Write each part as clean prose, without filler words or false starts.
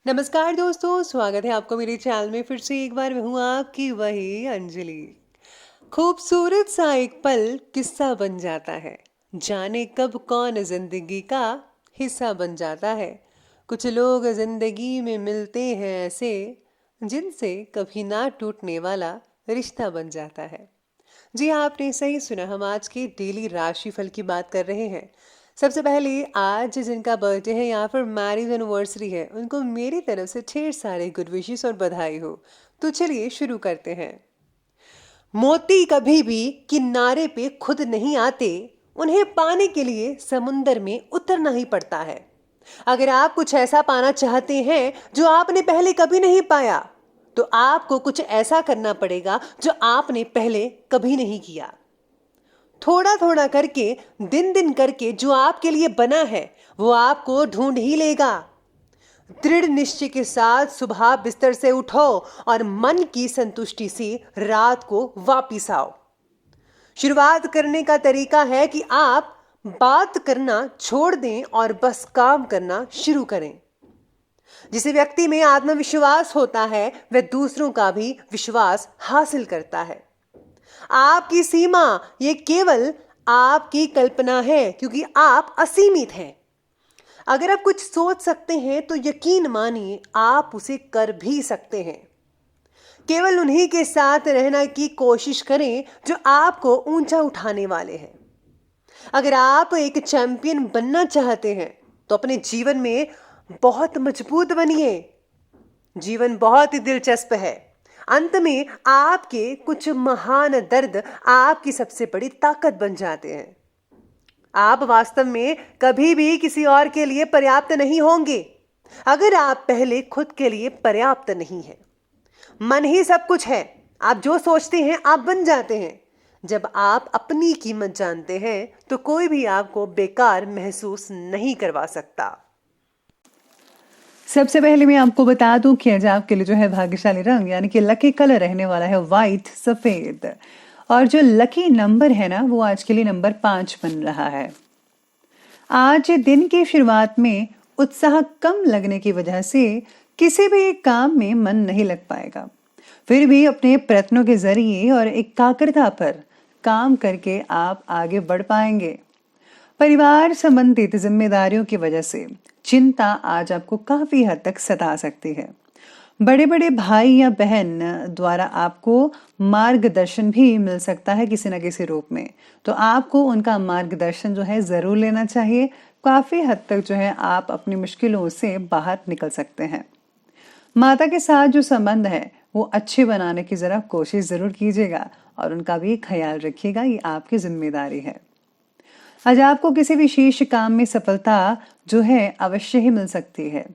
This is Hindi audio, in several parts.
नमस्कार दोस्तों, स्वागत है आपको मेरे चैनल में। फिर से एक बार मैं हूँ आपकी वही अंजलि। खूबसूरत सा एक पल किस्सा बन जाता है, जाने कब कौन जिंदगी का हिस्सा बन जाता है। कुछ लोग जिंदगी में मिलते हैं ऐसे, जिनसे कभी ना टूटने वाला रिश्ता बन जाता है। जी हाँ, आपने सही सुना। हम आज के डेली राशिफल की बात कर रहे हैं। सबसे पहले आज जिनका बर्थडे है या फिर मैरिज एनिवर्सरी है, उनको मेरी तरफ से ढेर सारे गुड विशेस और बधाई हो। तो चलिए शुरू करते हैं। मोती कभी भी किनारे पे खुद नहीं आते, उन्हें पाने के लिए समुंदर में उतरना ही पड़ता है। अगर आप कुछ ऐसा पाना चाहते हैं जो आपने पहले कभी नहीं पाया, तो आपको कुछ ऐसा करना पड़ेगा जो आपने पहले कभी नहीं किया। थोड़ा थोड़ा करके, दिन दिन करके जो आपके लिए बना है वो आपको ढूंढ ही लेगा। दृढ़ निश्चय के साथ सुबह बिस्तर से उठो और मन की संतुष्टि से रात को वापिस आओ। शुरुआत करने का तरीका है कि आप बात करना छोड़ दें और बस काम करना शुरू करें। जिस व्यक्ति में आत्मविश्वास होता है वह दूसरों का भी विश्वास हासिल करता है। आपकी सीमा ये केवल आपकी कल्पना है, क्योंकि आप असीमित हैं। अगर आप कुछ सोच सकते हैं तो यकीन मानिए आप उसे कर भी सकते हैं। केवल उन्हीं के साथ रहना की कोशिश करें जो आपको ऊंचा उठाने वाले हैं। अगर आप एक चैंपियन बनना चाहते हैं तो अपने जीवन में बहुत मजबूत बनिए। जीवन बहुत ही दिलचस्प है। अंत में आपके कुछ महान दर्द आपकी सबसे बड़ी ताकत बन जाते हैं। आप वास्तव में कभी भी किसी और के लिए पर्याप्त नहीं होंगे अगर आप पहले खुद के लिए पर्याप्त नहीं हैं। मन ही सब कुछ है। आप जो सोचते हैं आप बन जाते हैं। जब आप अपनी कीमत जानते हैं तो कोई भी आपको बेकार महसूस नहीं करवा सकता। सबसे पहले मैं आपको बता दूं कि आज आपके लिए जो है भाग्यशाली रंग यानी कि लकी कलर रहने वाला है व्हाइट, सफेद। और जो लकी नंबर है ना, वो आज के लिए नंबर 5 बन रहा है। आज दिन की शुरुआत में उत्साह कम लगने की वजह से किसी भी एक काम में मन नहीं लग पाएगा। फिर भी अपने प्रयत्नों के जरिए और एकाग्रता पर काम करके आप आगे बढ़ पाएंगे। परिवार संबंधित जिम्मेदारियों की वजह से चिंता आज आपको काफी हद तक सता सकती है। बड़े बड़े भाई या बहन द्वारा आपको मार्गदर्शन भी मिल सकता है किसी न किसी रूप में, तो आपको उनका मार्गदर्शन जो है जरूर लेना चाहिए। काफी हद तक जो है आप अपनी मुश्किलों से बाहर निकल सकते हैं। माता के साथ जो संबंध है वो अच्छे बनाने की जरा कोशिश जरूर कीजिएगा और उनका भी ख्याल रखिएगा, ये आपकी जिम्मेदारी है। आज आपको किसी विशेष काम में सफलता जो है अवश्य ही मिल सकती है,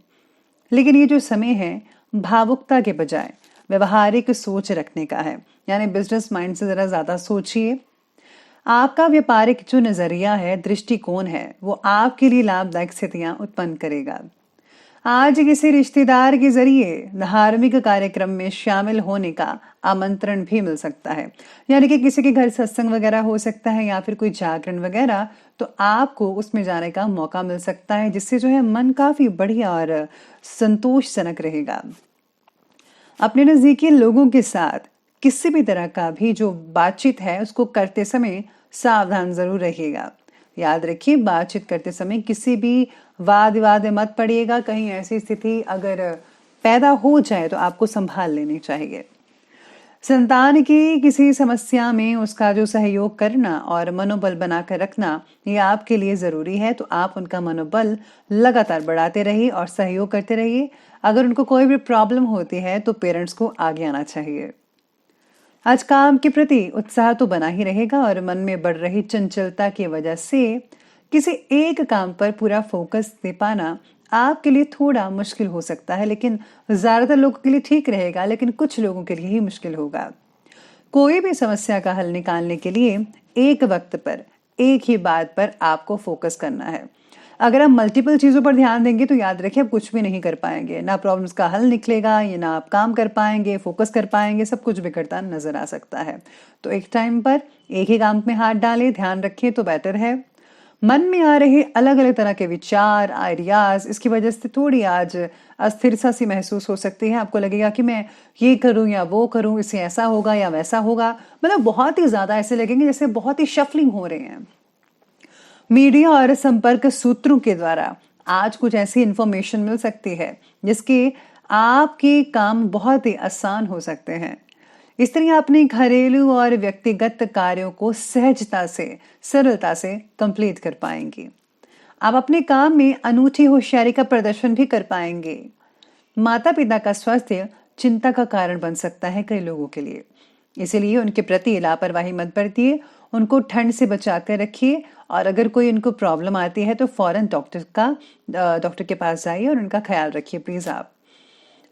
लेकिन ये जो समय है भावुकता के बजाय व्यवहारिक सोच रखने का है, यानी बिजनेस माइंड से जरा ज्यादा सोचिए। आपका व्यापारिक जो नजरिया है, दृष्टिकोण है, वो आपके लिए लाभदायक स्थितियां उत्पन्न करेगा। आज किसी रिश्तेदार के जरिए धार्मिक कार्यक्रम में शामिल होने का आमंत्रण भी मिल सकता है, यानी कि किसी के घर सत्संग वगैरह हो सकता है या फिर कोई जागरण वगैरह, तो आपको उसमें जाने का मौका मिल सकता है, जिससे जो है मन काफी बढ़िया और संतोषजनक रहेगा। अपने नजदीकी लोगों के साथ किसी भी तरह का भी जो बातचीत है उसको करते समय सावधान जरूर रहिएगा। याद रखिए, बातचीत करते समय किसी भी वाद विवाद में मत पड़िएगा। कहीं ऐसी स्थिति अगर पैदा हो जाए तो आपको संभाल लेनी चाहिए। संतान की किसी समस्या में उसका जो सहयोग करना और मनोबल बनाकर रखना ये आपके लिए जरूरी है, तो आप उनका मनोबल लगातार बढ़ाते रहिए और सहयोग करते रहिए। अगर उनको कोई भी प्रॉब्लम होती है तो पेरेंट्स को आगे आना चाहिए। आज काम के प्रति उत्साह तो बना ही रहेगा और मन में बढ़ रही चंचलता की वजह से किसी एक काम पर पूरा फोकस दे पाना आपके लिए थोड़ा मुश्किल हो सकता है, लेकिन ज्यादातर लोगों के लिए ठीक रहेगा, लेकिन कुछ लोगों के लिए ही मुश्किल होगा। कोई भी समस्या का हल निकालने के लिए एक वक्त पर एक ही बात पर आपको फोकस करना है। अगर आप मल्टीपल चीजों पर ध्यान देंगे तो याद रखिए आप कुछ भी नहीं कर पाएंगे, ना प्रॉब्लम्स का हल निकलेगा, या ना आप काम कर पाएंगे, फोकस कर पाएंगे, सब कुछ बिगड़ता नजर आ सकता है। तो एक टाइम पर एक ही काम में हाथ डालें, ध्यान रखें तो बेटर है। मन में आ रहे अलग अलग तरह के विचार, आइडियाज, इसकी वजह से थोड़ी आज अस्थिरता सी महसूस हो सकती है। आपको लगेगा कि मैं ये करूं या वो करूं, इससे ऐसा होगा या वैसा होगा, मतलब बहुत ही ज्यादा ऐसे लगेंगे जैसे बहुत ही शफलिंग हो रहे हैं। मीडिया और संपर्क सूत्रों के द्वारा आज कुछ ऐसी इंफॉर्मेशन मिल सकती है जिसके आपके काम बहुत ही आसान हो सकते हैं। इस तरह अपने घरेलू और व्यक्तिगत कार्यों को सहजता से, सरलता से कंप्लीट कर पाएंगे। आप अपने काम में अनूठी होशियारी का प्रदर्शन भी कर पाएंगे। माता पिता का स्वास्थ्य चिंता का कारण बन सकता है कई लोगों के लिए, इसीलिए उनके प्रति लापरवाही मत बरतिए, उनको ठंड से बचा कर रखिए और अगर कोई उनको प्रॉब्लम आती है तो फौरन डॉक्टर के पास जाइए और उनका ख्याल रखिए प्लीज।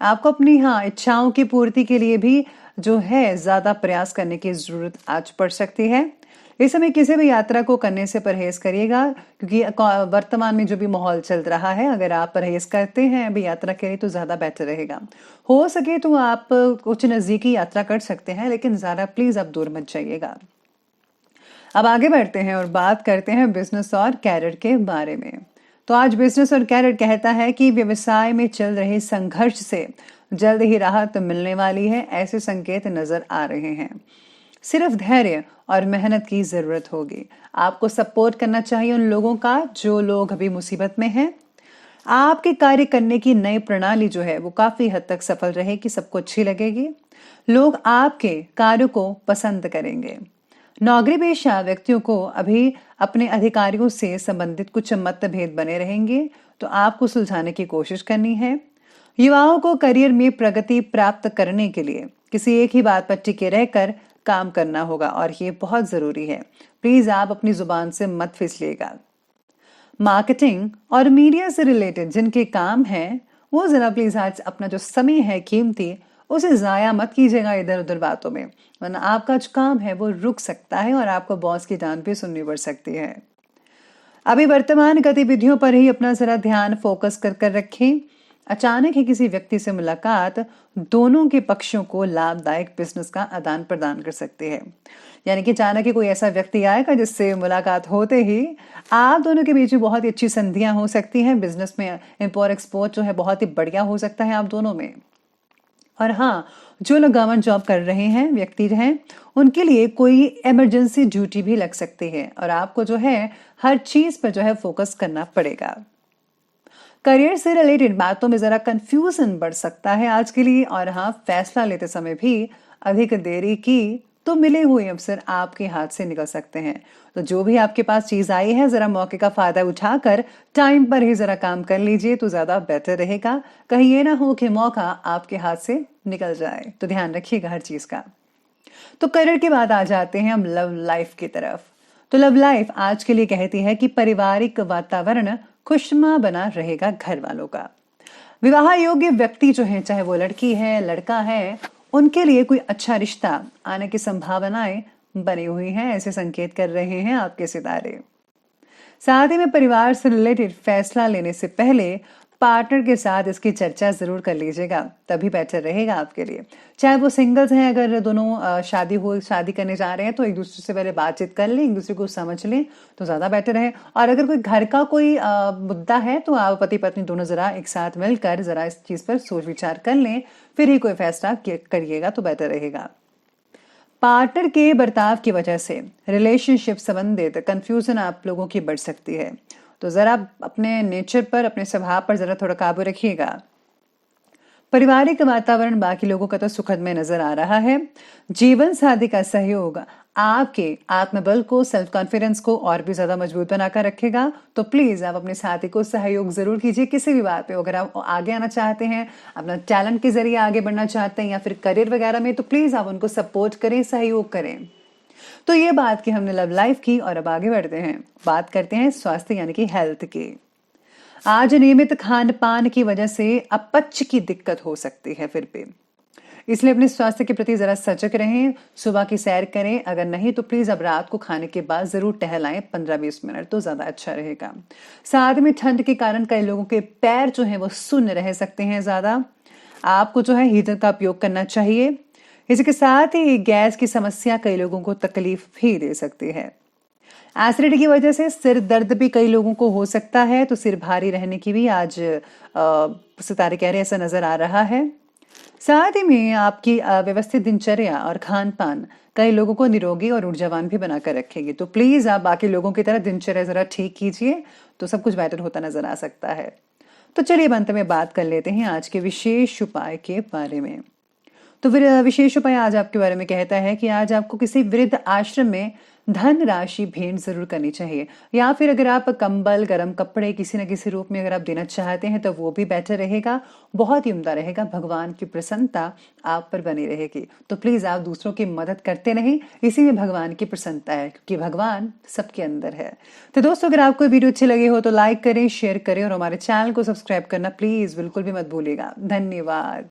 आपको अपनी इच्छाओं की पूर्ति के लिए भी जो है ज्यादा प्रयास करने की जरूरत आज पड़ सकती है। इस समय किसी भी यात्रा को करने से परहेज करिएगा, क्योंकि वर्तमान में जो भी माहौल चल रहा है, अगर आप परहेज करते हैं अभी यात्रा के लिए तो ज्यादा बेटर रहेगा। हो सके तो आप कुछ नजदीकी यात्रा कर सकते हैं, लेकिन ज्यादा प्लीज आप दूर मत जाइएगा। अब आगे बढ़ते हैं और बात करते हैं बिजनेस और कैरियर के बारे में। तो आज बिजनेस और कैरियर कहता है कि व्यवसाय में चल रहे संघर्ष से जल्द ही राहत मिलने वाली है, ऐसे संकेत नजर आ रहे हैं। सिर्फ धैर्य और मेहनत की जरूरत होगी। आपको सपोर्ट करना चाहिए उन लोगों का जो लोग अभी मुसीबत में हैं। आपके कार्य करने की नई प्रणाली जो है वो काफी हद तक सफल रहेगी, सबको अच्छी लगेगी। लोग आपके कार्यों को पसंद करेंगे। नौकरी पेशा व्यक्तियों को अभी अपने अधिकारियों से संबंधित कुछ मतभेद बने रहेंगे, तो आपको सुलझाने की कोशिश करनी है। युवाओं को करियर में प्रगति प्राप्त करने के लिए किसी एक ही बात पर टिके रहकर काम करना होगा और ये बहुत जरूरी है। प्लीज आप अपनी जुबान से मत फिसलिएगा। मार्केटिंग और मीडिया से रिलेटेड जिनके काम है वो जरा प्लीज आज अपना जो समय है कीमती उसे जाया मत कीजिएगा इधर उधर बातों में, वरना आपका जो काम है वो रुक सकता है और आपको बॉस की डांट भी सुननी पड़ सकती है। अभी वर्तमान गतिविधियों पर ही अपना जरा ध्यान फोकस कर कर रखें। अचानक ही किसी व्यक्ति से मुलाकात दोनों के पक्षों को लाभदायक बिजनेस का आदान प्रदान कर सकती है। यानी कि अचानक ही कोई ऐसा व्यक्ति आएगा जिससे मुलाकात होते ही आप दोनों के बीच में बहुत ही अच्छी संधियां हो सकती हैं। बिजनेस में इंपोर्ट एक्सपोर्ट जो है बहुत ही बढ़िया हो सकता है आप दोनों में। और जो लोग गवर्नमेंट जॉब कर रहे हैं व्यक्ति जो हैं उनके लिए कोई इमरजेंसी ड्यूटी भी लग सकती है और आपको जो है हर चीज पर जो है फोकस करना पड़ेगा। करियर से रिलेटेड बातों में जरा कंफ्यूजन बढ़ सकता है आज के लिए, और फैसला लेते समय भी अधिक देरी की तो मिले हुए अवसर आपके हाथ से निकल सकते हैं। तो जो भी आपके पास चीज आई है जरा मौके का फायदा उठाकर टाइम पर ही जरा काम कर लीजिए तो ज्यादा बेटर रहेगा। कहीं ये ना हो कि मौका आपके हाथ से निकल जाए, तो ध्यान रखिएगा हर चीज का। तो करियर के बाद आ जाते हैं हम लव लाइफ की तरफ। तो लव लाइफ आज के लिए कहती है कि पारिवारिक वातावरण खुशनुमा बना रहेगा घर वालों का। विवाह योग्य व्यक्ति जो है, चाहे वो लड़की है लड़का है, उनके लिए कोई अच्छा रिश्ता आने की संभावनाएं बनी हुई हैं, ऐसे संकेत कर रहे हैं आपके सितारे। साथ ही में परिवार से रिलेटेड फैसला लेने से पहले पार्टनर के साथ इसकी चर्चा जरूर कर लीजिएगा, तभी बेटर रहेगा आपके लिए। चाहे वो सिंगल्स हैं, अगर दोनों शादी करने जा रहे हैं तो एक दूसरे से पहले बातचीत कर लें, एक दूसरे को समझ लें तो ज्यादा बेटर है। और अगर कोई घर का कोई मुद्दा है तो आप पति पत्नी दोनों जरा एक साथ मिलकर जरा इस चीज पर सोच विचार कर लें, फिर ही कोई फैसला करिएगा तो बेटर रहेगा। पार्टनर के बर्ताव की वजह से रिलेशनशिप संबंधित कंफ्यूजन आप लोगों की बढ़ सकती है, तो जरा अपने नेचर पर, अपने स्वभाव पर जरा थोड़ा काबू रखिएगा। पारिवारिक वातावरण बाकी लोगों का तो सुखद में नजर आ रहा है। जीवन साथी का सहयोग आपके आत्मबल को, सेल्फ कॉन्फिडेंस को और भी ज्यादा मजबूत बनाकर रखेगा। तो प्लीज आप अपने साथी को सहयोग जरूर कीजिए किसी भी बात पे। अगर आप आगे आना चाहते हैं, अपना टैलेंट के जरिए आगे बढ़ना चाहते हैं या फिर करियर वगैरह में, तो प्लीज आप उनको सपोर्ट करें, सहयोग करें। तो ये बात की हमने लव लाइफ की, और अब आगे बढ़ते हैं, बात करते हैं स्वास्थ्य यानी कि हेल्थ की। आज नियमित खान पान की वजह से अपच की दिक्कत हो सकती है फिर भी, इसलिए अपने स्वास्थ्य के प्रति जरा सजग रहें। सुबह की सैर करें, अगर नहीं तो प्लीज अब रात को खाने के बाद जरूर टहलाएं 15-20 मिनट, तो ज्यादा अच्छा रहेगा। साथ में ठंड के कारण कई लोगों के पैर जो है वो सुन्न रह सकते हैं ज्यादा, आपको जो है हीटर का उपयोग करना चाहिए। इसके साथ ही गैस की समस्या कई लोगों को तकलीफ भी दे सकती है। एसिडिटी की वजह से सिर दर्द भी कई लोगों को हो सकता है, तो सिर भारी रहने की भी आज सितारे कह रहे हैं ऐसा नजर आ रहा है। साथ ही में आपकी व्यवस्थित दिनचर्या और खान पान कई लोगों को निरोगी और ऊर्जावान भी बनाकर रखेगी। तो प्लीज आप बाकी लोगों की तरह दिनचर्या जरा ठीक कीजिए, तो सब कुछ बेहतर होता नजर आ सकता है। तो चलिए अंत में बात कर लेते हैं आज के विशेष उपाय के बारे में। तो फिर विशेष उपाय आज आपके बारे में कहता है कि आज आपको किसी वृद्ध आश्रम में धन राशि भेंट जरूर करनी चाहिए, या फिर अगर आप कंबल गर्म कपड़े किसी न किसी रूप में अगर आप देना चाहते हैं तो वो भी बेटर रहेगा, बहुत ही उम्दा रहेगा। भगवान की प्रसन्नता आप पर बनी रहेगी। तो प्लीज आप दूसरों की मदद करते नहीं, इसी में भगवान की प्रसन्नता है, क्योंकि भगवान सबके अंदर है। तो दोस्तों अगर आपको वीडियो अच्छी लगी हो तो लाइक करें, शेयर करें और हमारे चैनल को सब्सक्राइब करना प्लीज बिल्कुल भी मत भूलिएगा। धन्यवाद।